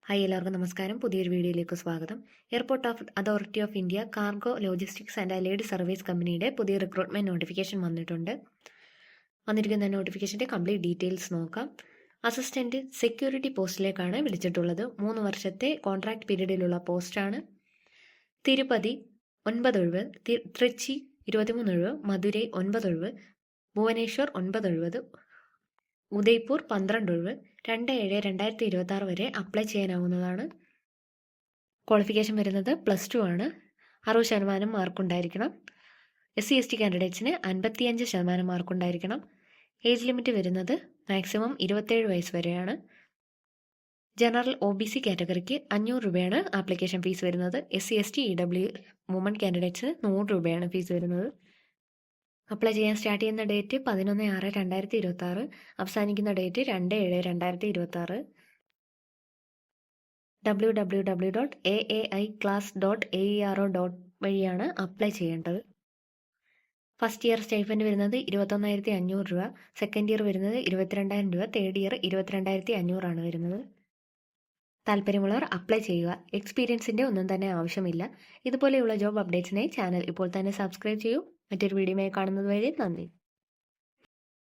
Hi എല്ലാവർക്കും നമസ്കാരം. പുതിയൊരു വീഡിയോയിലേക്ക് സ്വാഗതം. Airport authority of India cargo logistics and allied service കമ്പനിയുടെ പുതിയ റിക്രൂട്ട്മെന്റ് നോട്ടിഫിക്കേഷൻ വന്നിട്ടുണ്ട്. വന്നിരിക്കുന്ന നോട്ടിഫിക്കേഷൻ്റെ കംപ്ലീറ്റ് ഡീറ്റെയിൽസ് നോക്കാം. അസിസ്റ്റന്റ് സെക്യൂരിറ്റി പോസ്റ്റിലേക്കാണ് വിളിച്ചിട്ടുള്ളത്. 3 വർഷത്തെ കോൺട്രാക്ട് പീരീഡിലുള്ള പോസ്റ്റാണ്. തിരുപ്പതി 9 ഒഴിവ്, ട്രിച്ചി 23 ഒഴിവ്, മധുരൈ 9 ഒഴിവ്, ഭുവനേശ്വർ 9 ഒഴിവ്, ഉദയ്പൂർ 12 ഒഴിവ്. 2/7/2026 വരെ അപ്ലൈ ചെയ്യാനാവുന്നതാണ്. ക്വാളിഫിക്കേഷൻ വരുന്നത് +2 ആണ്. 60% മാർക്കുണ്ടായിരിക്കണം. SC/ST കാൻഡിഡേറ്റ്സിന് 55% മാർക്കുണ്ടായിരിക്കണം. ഏജ് ലിമിറ്റ് വരുന്നത് മാക്സിമം 27 വയസ്സ് വരെയാണ്. ജനറൽ OBC കാറ്റഗറിക്ക് 500 രൂപയാണ് ആപ്ലിക്കേഷൻ ഫീസ് വരുന്നത്. SC/ST EW വുമൺ കാൻഡിഡേറ്റ്സിന് 100 രൂപയാണ് ഫീസ് വരുന്നത്. അപ്ലൈ ചെയ്യാൻ സ്റ്റാർട്ട് ചെയ്യുന്ന ഡേറ്റ് 11/6/2026, അവസാനിക്കുന്ന ഡേറ്റ് 2/7/2026. www.aaiclass.aero. വഴിയാണ് അപ്ലൈ ചെയ്യേണ്ടത്. ഫസ്റ്റ് ഇയർ സ്റ്റൈഫൻഡ് വരുന്നത് 21,500 രൂപ, സെക്കൻഡ് ഇയർ വരുന്നത് 22,000 രൂപ, തേർഡ് ഇയർ 22,500 ആണ് വരുന്നത്. താല്പര്യമുള്ളവർ അപ്ലൈ ചെയ്യുക. എക്സ്പീരിയൻസിൻ്റെ ഒന്നും തന്നെ ആവശ്യമില്ല. ഇതുപോലെയുള്ള ജോബ് അപ്ഡേറ്റ്സിനായി ചാനൽ ഇപ്പോൾ തന്നെ സബ്സ്ക്രൈബ് ചെയ്യൂ. മറ്റൊരു വീഡിയോയുമായി കാണുന്നത് വരെ നന്ദി.